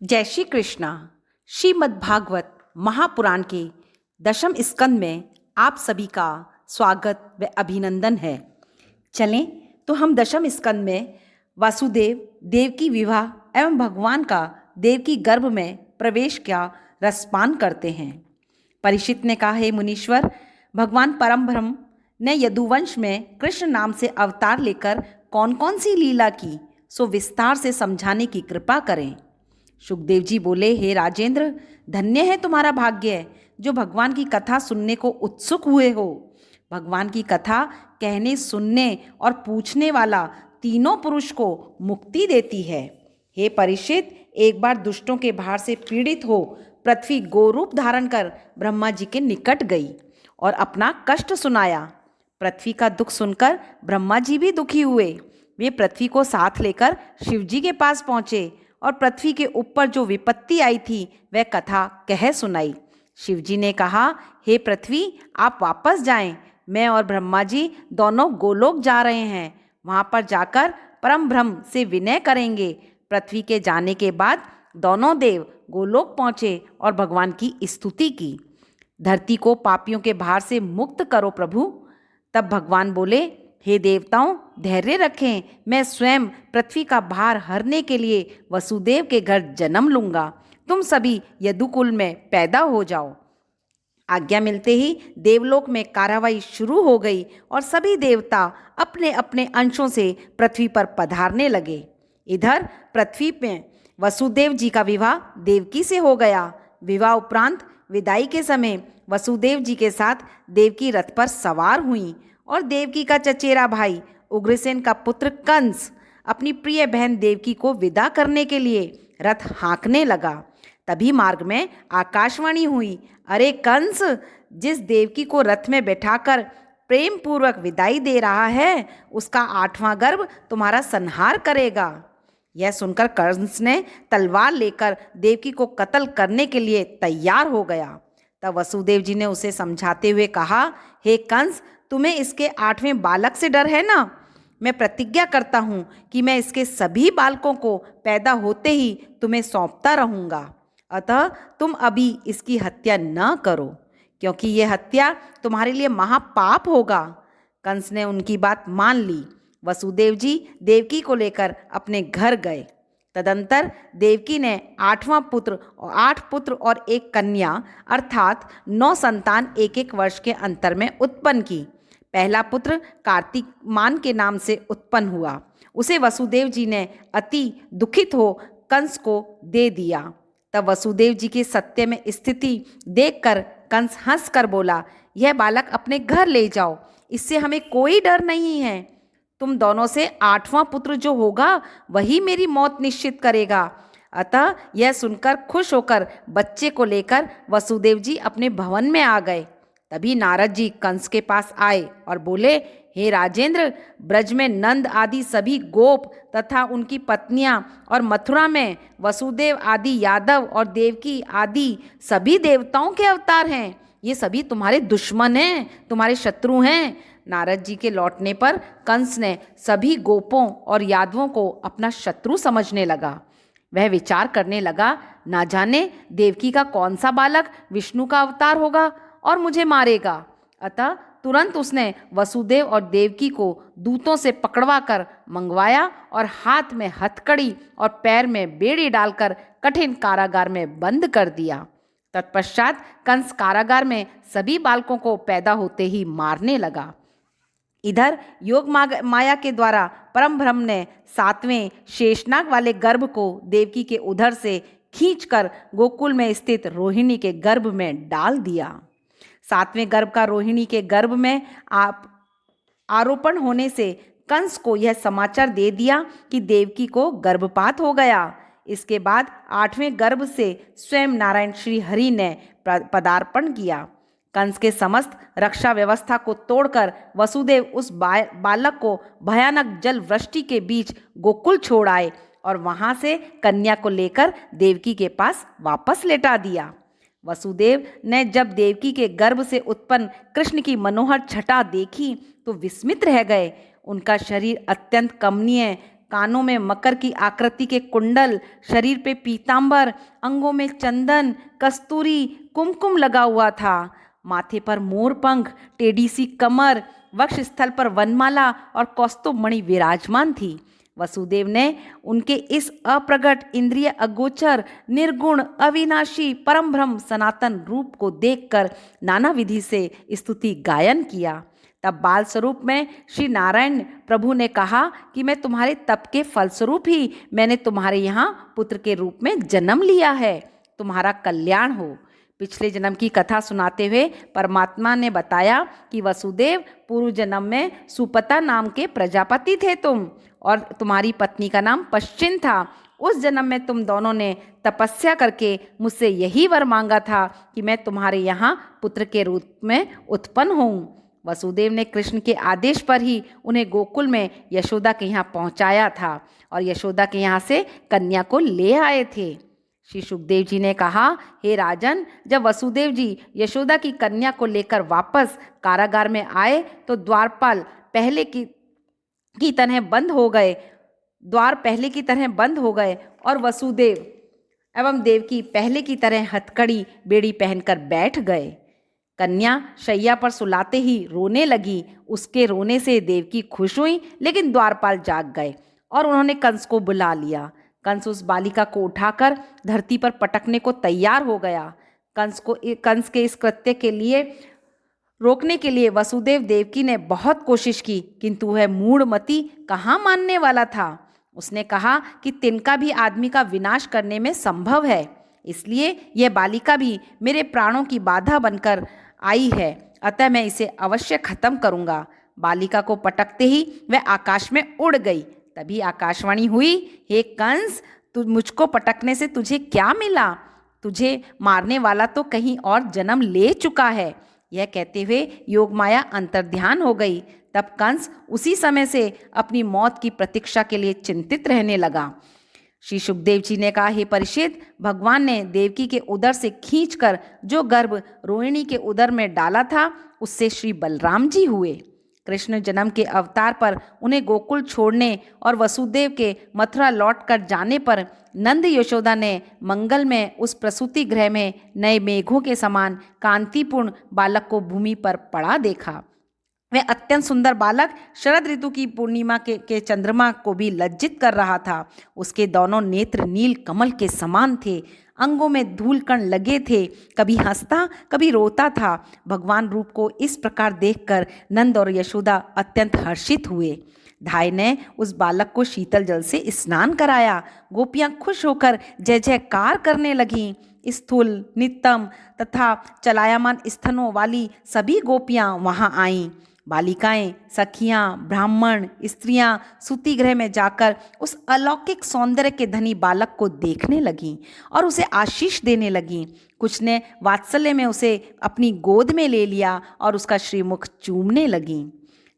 जय श्री कृष्णा। श्रीमद् भागवत महापुराण के दशम स्कंद में आप सभी का स्वागत व अभिनंदन है। चलें तो हम दशम स्कंद में वासुदेव देवकी विवाह एवं भगवान का देवकी गर्भ में प्रवेश का रसपान करते हैं। परीक्षित ने कहा, हे मुनीश्वर, भगवान परम ब्रह्म ने यदुवंश में कृष्ण नाम से अवतार लेकर कौन कौन सी लीला की, सो विस्तार से समझाने की कृपा करें। सुखदेव जी बोले, हे राजेंद्र, धन्य है तुम्हारा भाग्य जो भगवान की कथा सुनने को उत्सुक हुए हो। भगवान की कथा कहने, सुनने और पूछने वाला तीनों पुरुष को मुक्ति देती है। हे परीक्षित, एक बार दुष्टों के भार से पीड़ित हो पृथ्वी गोरूप धारण कर ब्रह्मा जी के निकट गई और अपना कष्ट सुनाया। पृथ्वी का दुख सुनकर ब्रह्मा जी भी दुखी हुए। वे पृथ्वी को साथ लेकर शिव जी के पास पहुँचे और पृथ्वी के ऊपर जो विपत्ति आई थी वह कथा कह सुनाई। शिव जी ने कहा, हे पृथ्वी, आप वापस जाएं। मैं और ब्रह्मा जी दोनों गोलोक जा रहे हैं। वहाँ पर जाकर परम ब्रह्म से विनय करेंगे। पृथ्वी के जाने के बाद दोनों देव गोलोक पहुँचे और भगवान की स्तुति की। धरती को पापियों के भार से मुक्त करो प्रभु। तब भगवान बोले, हे देवताओं, धैर्य रखें, मैं स्वयं पृथ्वी का भार हरने के लिए वसुदेव के घर जन्म लूंगा। तुम सभी यदुकुल में पैदा हो जाओ। आज्ञा मिलते ही देवलोक में कार्रवाई शुरू हो गई और सभी देवता अपने अपने अंशों से पृथ्वी पर पधारने लगे। इधर पृथ्वी में वसुदेव जी का विवाह देवकी से हो गया। विवाह उपरांत विदाई के समय वसुदेव जी के साथ देवकी रथ पर सवार हुई और देवकी का चचेरा भाई उग्रसेन का पुत्र कंस अपनी प्रिय बहन देवकी को विदा करने के लिए रथ हाँकने लगा। तभी मार्ग में आकाशवाणी हुई, अरे कंस, जिस देवकी को रथ में बैठाकर प्रेम पूर्वक विदाई दे रहा है उसका 8वां गर्भ तुम्हारा संहार करेगा। यह सुनकर कंस ने तलवार लेकर देवकी को कत्ल करने के लिए तैयार हो गया। तब वसुदेव जी ने उसे समझाते हुए कहा, हे कंस, तुम्हें इसके 8वें बालक से डर है ना? मैं प्रतिज्ञा करता हूँ कि मैं इसके सभी बालकों को पैदा होते ही तुम्हें सौंपता रहूँगा। अतः तुम अभी इसकी हत्या न करो, क्योंकि यह हत्या तुम्हारे लिए महापाप होगा। कंस ने उनकी बात मान ली। वसुदेव जी देवकी को लेकर अपने घर गए। तदंतर देवकी ने 8वां पुत्र और 8 पुत्र और 1 कन्या अर्थात 9 संतान 1-1 वर्ष के अंतर में उत्पन्न की। पहला पुत्र कार्तिक मान के नाम से उत्पन्न हुआ। उसे वसुदेव जी ने अति दुखित हो कंस को दे दिया। तब वसुदेव जी की सत्य में स्थिति देखकर कंस हंसकर बोला, यह बालक अपने घर ले जाओ, इससे हमें कोई डर नहीं है। तुम दोनों से 8वां पुत्र जो होगा वही मेरी मौत निश्चित करेगा। अतः यह सुनकर खुश होकर बच्चे को लेकर वसुदेव जी अपने भवन में आ गए। तभी नारद जी कंस के पास आए और बोले, हे राजेंद्र, ब्रज में नंद आदि सभी गोप तथा उनकी पत्नियां और मथुरा में वसुदेव आदि यादव और देवकी आदि सभी देवताओं के अवतार हैं। ये सभी तुम्हारे दुश्मन हैं, तुम्हारे शत्रु हैं। नारद जी के लौटने पर कंस ने सभी गोपों और यादवों को अपना शत्रु समझने लगा। वह विचार करने लगा, ना जाने देवकी का कौन सा बालक विष्णु का अवतार होगा और मुझे मारेगा। अतः तुरंत उसने वसुदेव और देवकी को दूतों से पकड़वा कर मंगवाया और हाथ में हथकड़ी और पैर में बेड़ी डालकर कठिन कारागार में बंद कर दिया। तत्पश्चात कंस कारागार में सभी बालकों को पैदा होते ही मारने लगा। इधर योग माया के द्वारा परम ब्रह्म ने 7वें शेषनाग वाले गर्भ को देवकी के उधर से खींचकर गोकुल में स्थित रोहिणी के गर्भ में डाल दिया। 7वें गर्भ का रोहिणी के गर्भ में आरोपण होने से कंस को यह समाचार दे दिया कि देवकी को गर्भपात हो गया। इसके बाद 8वें गर्भ से स्वयं नारायण श्री हरि ने पदार्पण किया। कंस के समस्त रक्षा व्यवस्था को तोड़कर वसुदेव उस बालक को भयानक जल वृष्टि के बीच गोकुल छोड़ आए और वहां से कन्या को लेकर देवकी के पास वापस लेटा दिया। वसुदेव ने जब देवकी के गर्भ से उत्पन्न कृष्ण की मनोहर छटा देखी तो विस्मित रह गए। उनका शरीर अत्यंत कमनीय, कानों में मकर की आकृति के कुंडल, शरीर पे पीतांबर, अंगों में चंदन, कस्तूरी, कुमकुम लगा हुआ था। माथे पर मोर पंख, टेढ़ी सी कमर, वक्ष स्थल पर वनमाला और कौस्तुभ मणि विराजमान थी। वसुदेव ने उनके इस अप्रगट, इंद्रिय अगोचर, निर्गुण, अविनाशी, परम ब्रह्म सनातन रूप को देखकर नाना विधि से स्तुति गायन किया। तब बाल स्वरूप में श्री नारायण प्रभु ने कहा कि मैं तुम्हारे तप के फलस्वरूप ही मैंने तुम्हारे यहाँ पुत्र के रूप में जन्म लिया है। तुम्हारा कल्याण हो। पिछले जन्म की कथा सुनाते हुए परमात्मा ने बताया कि वसुदेव, पूर्व जन्म में सुपता नाम के प्रजापति थे तुम, और तुम्हारी पत्नी का नाम पश्चिम था। उस जन्म में तुम दोनों ने तपस्या करके मुझसे यही वर मांगा था कि मैं तुम्हारे यहाँ पुत्र के रूप में उत्पन्न होऊं। वसुदेव ने कृष्ण के आदेश पर ही उन्हें गोकुल में यशोदा के यहाँ पहुँचाया था और यशोदा के यहाँ से कन्या को ले आए थे। श्री सुखदेव जी ने कहा, हे राजन, जब वसुदेव जी यशोदा की कन्या को लेकर वापस कारागार में आए तो द्वार पहले की तरह बंद हो गए और वसुदेव एवं देवकी पहले की तरह हथकड़ी बेड़ी पहनकर बैठ गए। कन्या शैया पर सुलाते ही रोने लगी। उसके रोने से देवकी खुश हुई, लेकिन द्वारपाल जाग गए और उन्होंने कंस को बुला लिया। कंस उस बालिका को उठाकर धरती पर पटकने को तैयार हो गया। कंस के इस कृत्य के लिए रोकने के लिए वसुदेव देवकी ने बहुत कोशिश की, किंतु वह मूढ़मती कहाँ मानने वाला था। उसने कहा कि तिनका भी आदमी का विनाश करने में संभव है, इसलिए यह बालिका भी मेरे प्राणों की बाधा बनकर आई है, अतः मैं इसे अवश्य खत्म करूंगा। बालिका को पटकते ही वह आकाश में उड़ गई। तभी आकाशवाणी हुई, हे कंस, तू मुझको पटकने से तुझे क्या मिला? तुझे मारने वाला तो कहीं और जन्म ले चुका है। यह कहते हुए योगमाया अंतर्ध्यान हो गई। तब कंस उसी समय से अपनी मौत की प्रतीक्षा के लिए चिंतित रहने लगा। श्री सुखदेव जी ने कहा, हे परीक्षित, भगवान ने देवकी के उदर से खींचकर जो गर्भ रोहिणी के उदर में डाला था, उससे श्री बलराम जी हुए। कृष्ण जन्म के अवतार पर उन्हें गोकुल छोड़ने और वसुदेव के मथुरा लौट कर जाने पर नंद यशोदा ने मंगल में उस प्रसूति गृह में नए मेघों के समान कांतिपूर्ण बालक को भूमि पर पड़ा देखा। वह अत्यंत सुंदर बालक शरद ऋतु की पूर्णिमा के चंद्रमा को भी लज्जित कर रहा था। उसके दोनों नेत्र नील कमल के समान थे, अंगों में धूल कण लगे थे, कभी हंसता कभी रोता था। भगवान रूप को इस प्रकार देखकर नंद और यशोदा अत्यंत हर्षित हुए। धाय ने उस बालक को शीतल जल से स्नान कराया। गोपियां खुश होकर जय जयकार करने लगीं। स्थूल, नित्यम तथा चलायमान स्तनों वाली सभी गोपियां वहां आईं। बालिकाएं, सखियां, ब्राह्मण, स्त्रियां सूती गृह में जाकर उस अलौकिक सौंदर्य के धनी बालक को देखने लगीं और उसे आशीष देने लगीं। कुछ ने वात्सल्य में उसे अपनी गोद में ले लिया और उसका श्रीमुख चूमने लगीं।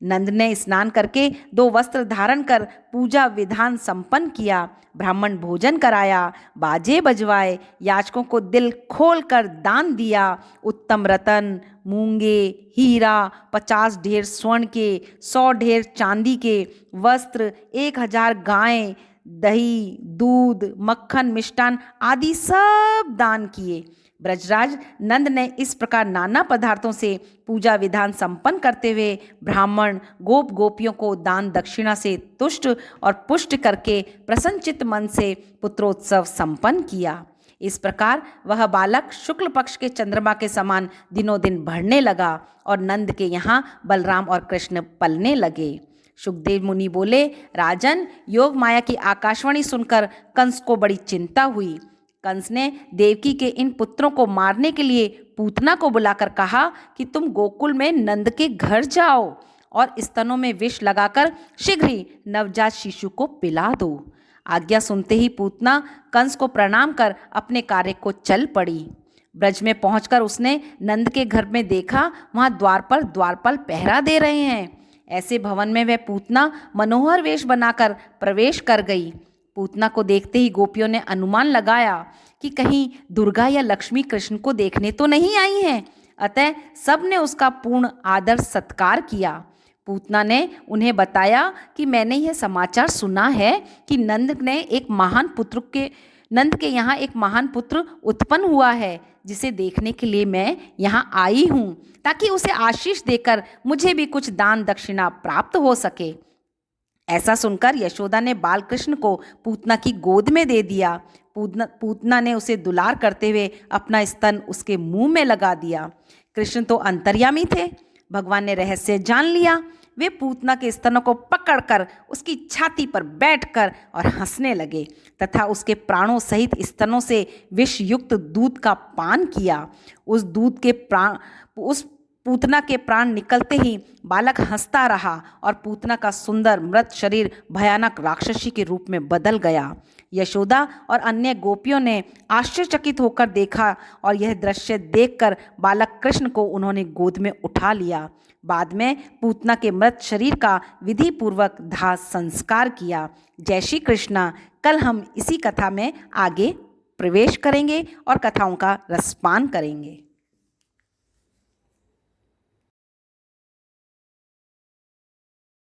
नंद ने स्नान करके 2 वस्त्र धारण कर पूजा विधान संपन्न किया। ब्राह्मण भोजन कराया, बाजे बजवाए, याचकों को दिल खोल कर दान दिया। उत्तम रतन, मूंगे, हीरा, 50 ढेर स्वर्ण के, 100 ढेर चांदी के वस्त्र, 1000 गायें, दही, दूध, मक्खन, मिष्टान आदि सब दान किए। ब्रजराज नंद ने इस प्रकार नाना पदार्थों से पूजा विधान संपन्न करते हुए ब्राह्मण गोपियों को दान दक्षिणा से तुष्ट और पुष्ट करके प्रसन्नचित्त मन से पुत्रोत्सव संपन्न किया। इस प्रकार वह बालक शुक्ल पक्ष के चंद्रमा के समान दिनों दिन बढ़ने लगा और नंद के यहाँ बलराम और कृष्ण पलने लगे। सुखदेव मुनि बोले, राजन, योग माया की आकाशवाणी सुनकर कंस को बड़ी चिंता हुई। कंस ने देवकी के इन पुत्रों को मारने के लिए पूतना को बुलाकर कहा कि तुम गोकुल में नंद के घर जाओ और स्तनों में विष लगाकर शीघ्र ही नवजात शिशु को पिला दो। आज्ञा सुनते ही पूतना कंस को प्रणाम कर अपने कार्य को चल पड़ी। ब्रज में पहुंचकर उसने नंद के घर में देखा, वहां द्वार पर द्वारपाल पहरा दे रहे हैं। ऐसे भवन में वह पूतना मनोहर वेश बनाकर प्रवेश कर गई। पूतना को देखते ही गोपियों ने अनुमान लगाया कि कहीं दुर्गा या लक्ष्मी कृष्ण को देखने तो नहीं आई हैं, अतः सबने उसका पूर्ण आदर सत्कार किया। पूतना ने उन्हें बताया कि मैंने यह समाचार सुना है कि नंद के यहाँ एक महान पुत्र उत्पन्न हुआ है, जिसे देखने के लिए मैं यहाँ आई हूँ, ताकि उसे आशीष देकर मुझे भी कुछ दान दक्षिणा प्राप्त हो सके। ऐसा सुनकर यशोदा ने बाल कृष्ण को पूतना की गोद में दे दिया। पूतना ने उसे दुलार करते हुए अपना स्तन उसके मुंह में लगा दिया। कृष्ण तो अंतर्यामी थे, भगवान ने रहस्य जान लिया। वे पूतना के स्तनों को पकड़कर उसकी छाती पर बैठकर और हंसने लगे तथा उसके प्राणों सहित स्तनों से विष युक्त दूध का पान किया। उस पूतना के प्राण निकलते ही बालक हंसता रहा और पूतना का सुंदर मृत शरीर भयानक राक्षसी के रूप में बदल गया। यशोदा और अन्य गोपियों ने आश्चर्यचकित होकर देखा और यह दृश्य देखकर बालक कृष्ण को उन्होंने गोद में उठा लिया। बाद में पूतना के मृत शरीर का विधि पूर्वक दाह संस्कार किया। जय श्री कृष्णा। कल हम इसी कथा में आगे प्रवेश करेंगे और कथाओं का रसपान करेंगे।